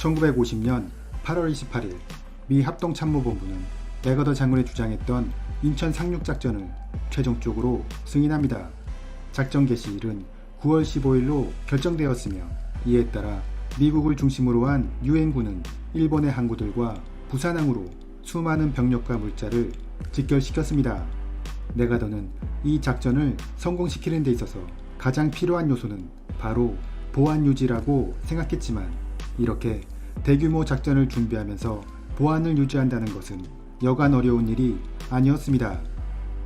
1950년 8월 28일 미 합동참모본부는 맥어더 장군이 주장했던 인천 상륙작전을 최종적으로 승인합니다. 작전 개시일은 9월 15일로 결정되었으며 이에 따라 미국을 중심으로 한 유엔군은 일본의 항구들과 부산항으로 수많은 병력과 물자를 직결시켰습니다. 맥어더는 이 작전을 성공시키는 데 있어서 가장 필요한 요소는 바로 보안 유지라고 생각했지만 이렇게 대규모 작전을 준비하면서 보안을 유지한다는 것은 여간 어려운 일이 아니었습니다.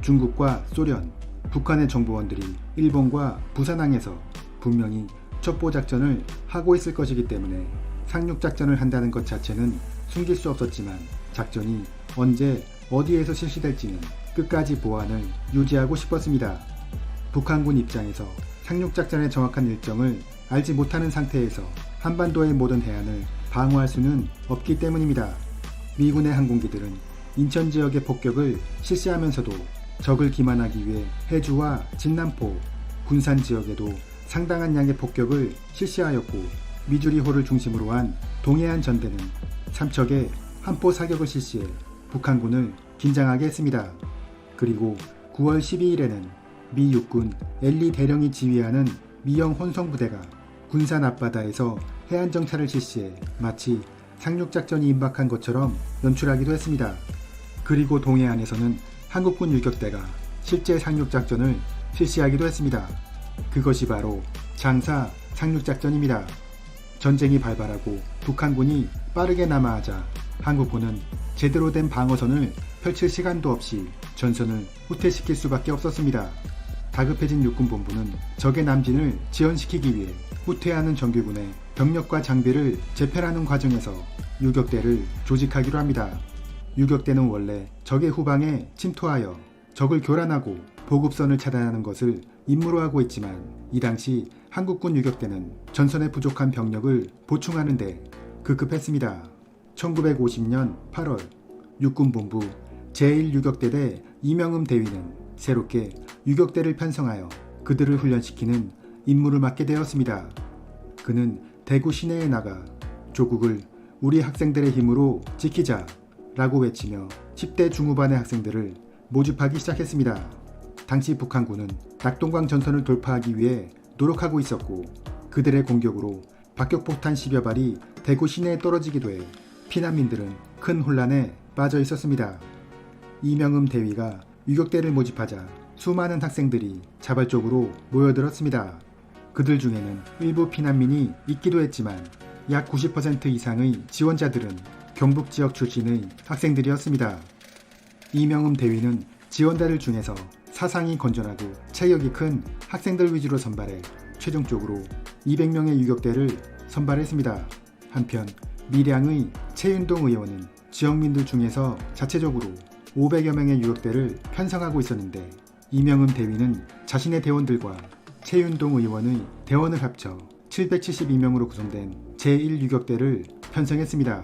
중국과 소련, 북한의 정보원들이 일본과 부산항에서 분명히 첩보작전을 하고 있을 것이기 때문에 상륙작전을 한다는 것 자체는 숨길 수 없었지만 작전이 언제 어디에서 실시될지는 끝까지 보안을 유지하고 싶었습니다. 북한군 입장에서 상륙작전의 정확한 일정을 알지 못하는 상태에서 한반도의 모든 해안을 방어할 수는 없기 때문입니다. 미군의 항공기들은 인천 지역의 폭격을 실시하면서도 적을 기만하기 위해 해주와 진남포, 군산 지역에도 상당한 양의 폭격을 실시하였고 미주리호를 중심으로 한 동해안 전대는 삼척에 함포 사격을 실시해 북한군을 긴장하게 했습니다. 그리고 9월 12일에는 미 육군 엘리 대령이 지휘하는 미영 혼성부대가 군산 앞바다에서 해안정찰을 실시해 마치 상륙작전이 임박한 것처럼 연출하기도 했습니다. 그리고 동해안에서는 한국군 유격대가 실제 상륙작전을 실시하기도 했습니다. 그것이 바로 장사 상륙작전입니다. 전쟁이 발발하고 북한군이 빠르게 남하하자 한국군은 제대로 된 방어선을 펼칠 시간도 없이 전선을 후퇴시킬 수밖에 없었습니다. 다급해진 육군본부는 적의 남진을 지연시키기 위해 후퇴하는 정규군의 병력과 장비를 재편하는 과정에서 유격대를 조직하기로 합니다. 유격대는 원래 적의 후방에 침투하여 적을 교란하고 보급선을 차단하는 것을 임무로 하고 있지만 이 당시 한국군 유격대는 전선에 부족한 병력을 보충하는 데 급급했습니다. 1950년 8월 육군본부 제1유격대대 이명음 대위는 새롭게 유격대를 편성하여 그들을 훈련시키는 임무를 맡게 되었습니다. 그는 대구 시내에 나가 조국을 우리 학생들의 힘으로 지키자 라고 외치며 10대 중후반의 학생들을 모집하기 시작했습니다. 당시 북한군은 낙동강 전선을 돌파하기 위해 노력하고 있었고 그들의 공격으로 박격포탄 10여 발이 대구 시내에 떨어지기도 해 피난민들은 큰 혼란에 빠져 있었습니다. 이명음 대위가 유격대를 모집하자 수많은 학생들이 자발적으로 모여들었습니다. 그들 중에는 일부 피난민이 있기도 했지만 약 90% 이상의 지원자들은 경북 지역 출신의 학생들이었습니다. 이명음 대위는 지원자들 중에서 사상이 건전하고 체격이 큰 학생들 위주로 선발해 최종적으로 200명의 유격대를 선발했습니다. 한편 밀양의 최윤동 의원은 지역민들 중에서 자체적으로 500여 명의 유격대를 편성하고 있었는데 이명음 대위는 자신의 대원들과 최윤동 의원의 대원을 합쳐 772명으로 구성된 제1유격대를 편성했습니다.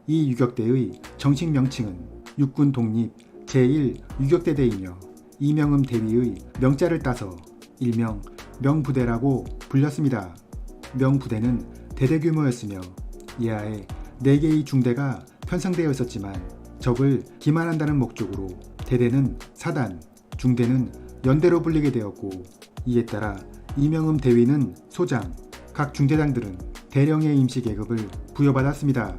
이 유격대의 정식 명칭은 육군 독립 제1유격대대이며 이명음 대위의 명자를 따서 일명 명부대라고 불렸습니다. 명부대는 대대규모였으며 이하에 4개의 중대가 편성되어 있었지만 적을 기만한다는 목적으로 대대는 사단, 중대는 연대로 불리게 되었고 이에 따라 이명음 대위는 소장, 각 중대장들은 대령의 임시 계급을 부여받았습니다.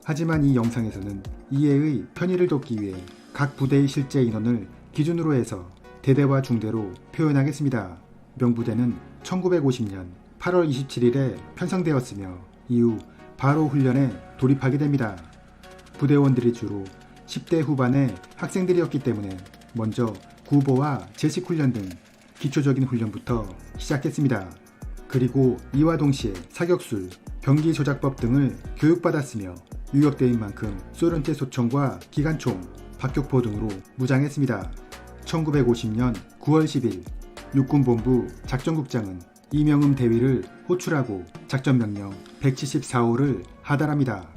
하지만 이 영상에서는 이해의 편의를 돕기 위해 각 부대의 실제 인원을 기준으로 해서 대대와 중대로 표현하겠습니다. 명부대는 1950년 8월 27일에 편성되었으며 이후 바로 훈련에 돌입하게 됩니다. 부대원들이 주로 10대 후반의 학생들이었기 때문에 먼저 구보와 제식 훈련 등 기초적인 훈련부터 시작했습니다. 그리고 이와 동시에 사격술, 병기 조작법 등을 교육받았으며 유격대인 만큼 소련제 소총과 기관총, 박격포 등으로 무장했습니다. 1950년 9월 10일 육군본부 작전국장은 이명음 대위를 호출하고 작전명령 174호를 하달합니다.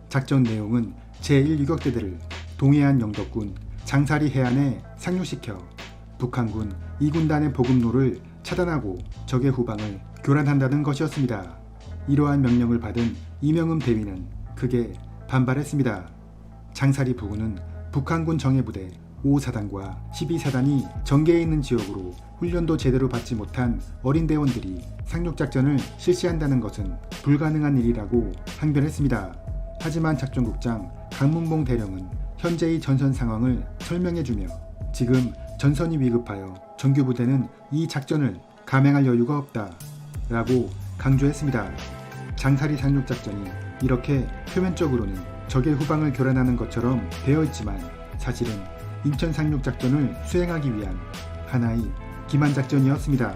작전 내용은 제1유격대대를 동해안 영덕군 장사리 해안에 상륙시켜 북한군 2군단의 보급로를 차단하고 적의 후방을 교란한다는 것이었습니다. 이러한 명령을 받은 이명음 대위는 크게 반발했습니다. 장사리 부군은 북한군 정예부대 5사단과 12사단이 전개에 있는 지역으로 훈련도 제대로 받지 못한 어린 대원들이 상륙작전을 실시한다는 것은 불가능한 일이라고 항변했습니다. 하지만 작전국장 강문봉 대령은 현재의 전선 상황을 설명해주며 지금 전선이 위급하여 정규부대는 이 작전을 감행할 여유가 없다 라고 강조했습니다. 장사리 상륙작전이 이렇게 표면적으로는 적의 후방을 교란하는 것처럼 되어 있지만 사실은 인천 상륙작전을 수행하기 위한 하나의 기만작전이었습니다.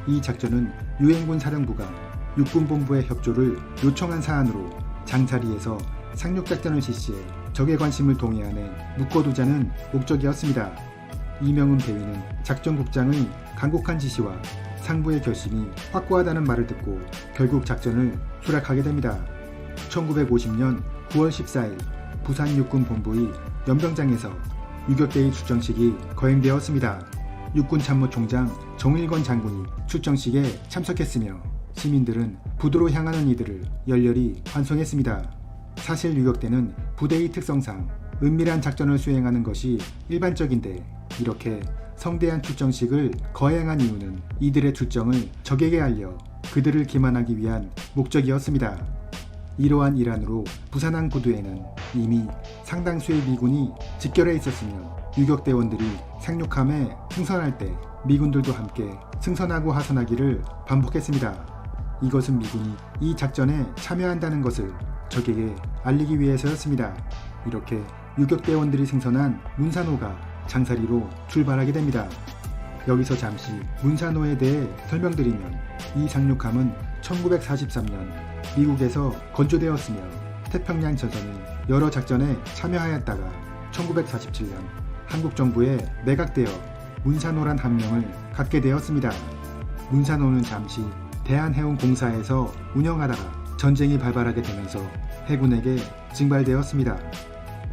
이 작전은 유엔군 사령부가 육군본부의 협조를 요청한 사안으로 장사리에서 상륙작전을 실시해 적의 관심을 동해안에 묶어두자는 목적이었습니다. 이명음 대위는 작전국장의 간곡한 지시와 상부의 결심이 확고하다는 말을 듣고 결국 작전을 수락하게 됩니다. 1950년 9월 14일 부산 육군본부의 연병장에서 유격대의 출정식이 거행되었습니다. 육군참모총장 정일권 장군이 출정식에 참석했으며 시민들은 부두로 향하는 이들을 열렬히 환송했습니다. 사실 유격대는 부대의 특성상 은밀한 작전을 수행하는 것이 일반적인데 이렇게 성대한 출정식을 거행한 이유는 이들의 출정을 적에게 알려 그들을 기만하기 위한 목적이었습니다. 이러한 일환으로 부산항 부두에는 이미 상당수의 미군이 집결해 있었으며 유격대원들이 상륙함에 승선할 때 미군들도 함께 승선하고 하선하기를 반복했습니다. 이것은 미군이 이 작전에 참여한다는 것을 적에게 알리기 위해서였습니다. 이렇게 유격대원들이 승선한 문산호가 장사리로 출발하게 됩니다. 여기서 잠시 문산호에 대해 설명드리면 이 상륙함은 1943년 미국에서 건조되었으며 태평양 전선의 여러 작전에 참여하였다가 1947년 한국 정부에 매각되어 문산호란 함명을 갖게 되었습니다. 문산호는 잠시 대한해운공사에서 운영하다가 전쟁이 발발하게 되면서 해군에게 증발되었습니다.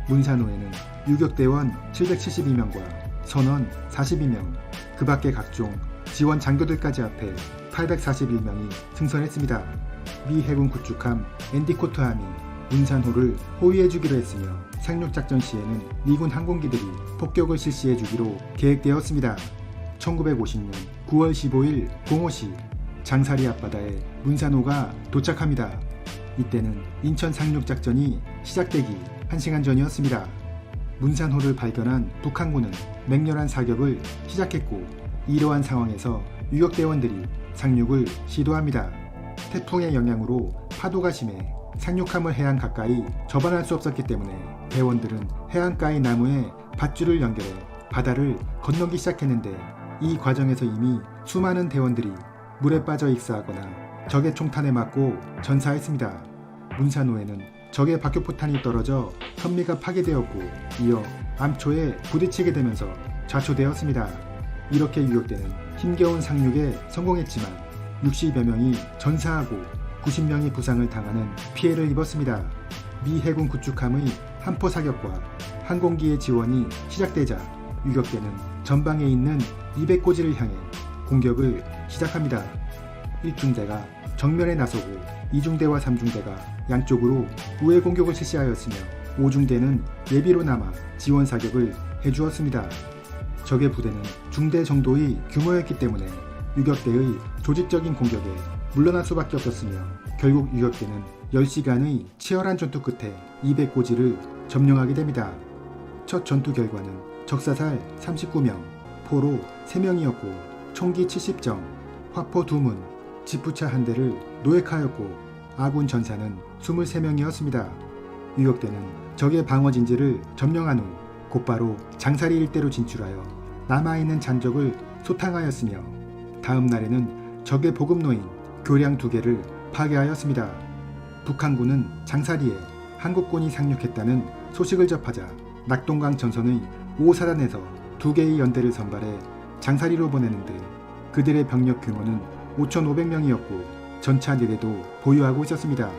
문산호에는 유격대원 772명과 선원 42명, 그 밖의 각종 지원 장교들까지 합해 841명이 승선했습니다. 미 해군 구축함 엔디코트함이 문산호를 호위해주기로 했으며 상륙작전 시에는 미군 항공기들이 폭격을 실시해주기로 계획되었습니다. 1950년 9월 15일 05시 장사리 앞바다에 문산호가 도착합니다. 이때는 인천 상륙작전이 시작되기 1시간 전이었습니다. 문산호를 발견한 북한군은 맹렬한 사격을 시작했고 이러한 상황에서 유격대원들이 상륙을 시도합니다. 태풍의 영향으로 파도가 심해 상륙함을 해안 가까이 접안할 수 없었기 때문에 대원들은 해안가의 나무에 밧줄을 연결해 바다를 건너기 시작했는데 이 과정에서 이미 수많은 대원들이 물에 빠져 익사하거나 적의 총탄에 맞고 전사했습니다. 문산호에는 적의 박격포탄이 떨어져 선미가 파괴되었고 이어 암초에 부딪히게 되면서 좌초되었습니다. 이렇게 유격대는 힘겨운 상륙에 성공했지만 60여 명이 전사하고 90명이 부상을 당하는 피해를 입었습니다. 미 해군 구축함의 함포 사격과 항공기의 지원이 시작되자 유격대는 전방에 있는 200고지를 향해 공격을 시작합니다. 1중대가 정면에 나서고 2중대와 3중대가 양쪽으로 우회 공격을 실시하였으며 5중대는 예비로 남아 지원 사격을 해주었습니다. 적의 부대는 중대 정도의 규모였기 때문에 유격대의 조직적인 공격에 물러날 수밖에 없었으며 결국 유격대는 10시간의 치열한 전투 끝에 200고지를 점령하게 됩니다. 첫 전투 결과는 적사살 39명, 포로 3명이었고 총기 70정, 화포 2문, 지푸차 1대를 노획하였고 아군 전사는 23명이었습니다. 유격대는 적의 방어진지를 점령한 후 곧바로 장사리 일대로 진출하여 남아있는 잔적을 소탕하였으며 다음 날에는 적의 보급로인 교량 2개를 파괴하였습니다. 북한군은 장사리에 한국군이 상륙했다는 소식을 접하자 낙동강 전선의 5사단에서 2개의 연대를 선발해 장사리로 보내는데 그들의 병력 규모는 5,500명이었고 전차 4대도 보유하고 있었습니다.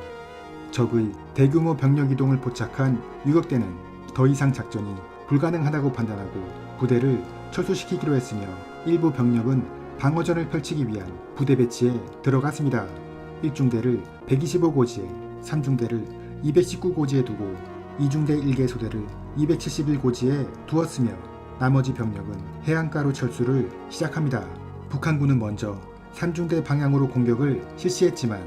적의 대규모 병력 이동을 포착한 유격대는 더 이상 작전이 불가능하다고 판단하고 부대를 철수시키기로 했으며 일부 병력은 방어전을 펼치기 위한 부대 배치에 들어갔습니다. 1중대를 125고지에 3중대를 219고지에 두고 2중대 1개 소대를 271고지에 두었으며 나머지 병력은 해안가로 철수를 시작합니다. 북한군은 먼저 3중대 방향으로 공격을 실시했지만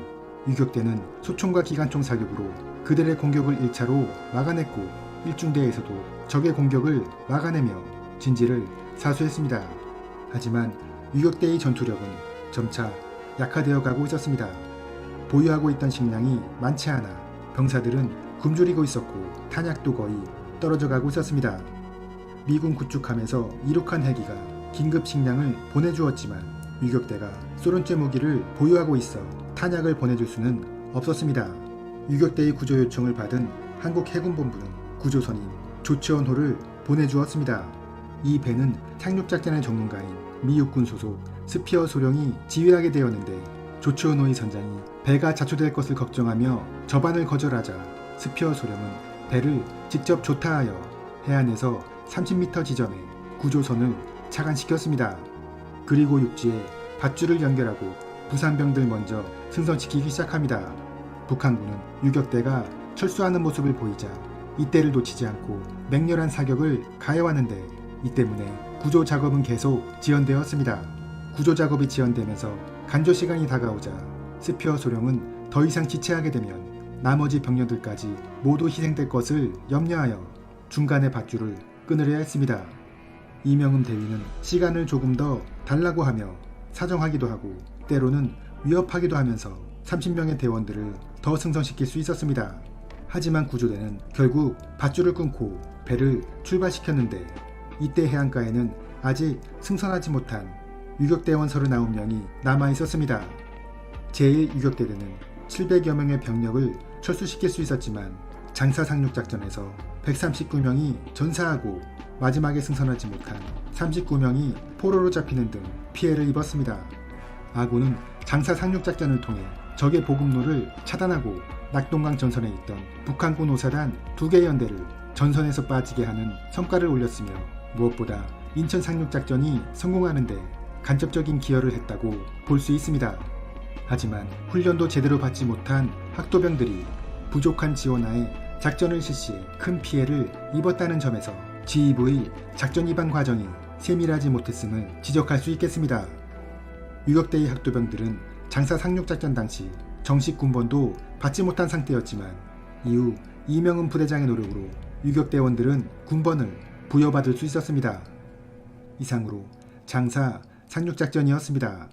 유격대는 소총과 기관총 사격으로 그들의 공격을 1차로 막아냈고 1중대에서도 적의 공격을 막아내며 진지를 사수했습니다. 하지만 유격대의 전투력은 점차 약화되어 가고 있었습니다. 보유하고 있던 식량이 많지 않아 병사들은 굶주리고 있었고 탄약도 거의 떨어져 가고 있었습니다. 미군 구축함에서 이륙한 헬기가 긴급 식량을 보내주었지만 유격대가 소련제 무기를 보유하고 있어 탄약을 보내줄 수는 없었습니다. 유격대의 구조 요청을 받은 한국해군본부는 구조선인 조치원호를 보내주었습니다. 이 배는 상륙작전의 전문가인 미 육군 소속 스피어 소령이 지휘하게 되었는데 조치원호의 선장이 배가 자초될 것을 걱정하며 접안을 거절하자 스피어 소령은 배를 직접 조타하여 해안에서 30m 지점에 구조선을 착안시켰습니다. 그리고 육지에 밧줄을 연결하고 부산병들 먼저 승선시키기 시작합니다. 북한군은 유격대가 철수하는 모습을 보이자 이때를 놓치지 않고 맹렬한 사격을 가해왔는데 이 때문에 구조 작업은 계속 지연되었습니다. 구조 작업이 지연되면서 간조 시간이 다가오자 스피어 소령은 더 이상 지체하게 되면 나머지 병력들까지 모두 희생될 것을 염려하여 중간에 밧줄을 끊으려 했습니다. 이명음 대위는 시간을 조금 더 달라고 하며 사정하기도 하고 때로는 위협하기도 하면서 30명의 대원들을 더 승선시킬 수 있었습니다. 하지만 구조대는 결국 밧줄을 끊고 배를 출발시켰는데 이때 해안가에는 아직 승선하지 못한 유격대원 39명이 남아있었습니다. 제1유격대대는 700여 명의 병력을 철수시킬 수 있었지만 장사 상륙작전에서 139명이 전사하고 마지막에 승선하지 못한 39명이 포로로 잡히는 등 피해를 입었습니다. 아군은 장사 상륙작전을 통해 적의 보급로를 차단하고 낙동강 전선에 있던 북한군 오사단 2개 연대를 전선에서 빠지게 하는 성과를 올렸으며 무엇보다 인천 상륙작전이 성공하는 데 간접적인 기여를 했다고 볼 수 있습니다. 하지만 훈련도 제대로 받지 못한 학도병들이 부족한 지원하에 작전을 실시해 큰 피해를 입었다는 점에서 GEV의 작전 입안 과정이 세밀하지 못했음을 지적할 수 있겠습니다. 유격대의 학도병들은 장사 상륙작전 당시 정식 군번도 받지 못한 상태였지만 이후 이명음 부대장의 노력으로 유격대원들은 군번을 부여받을 수 있었습니다. 이상으로 장사 상륙작전이었습니다.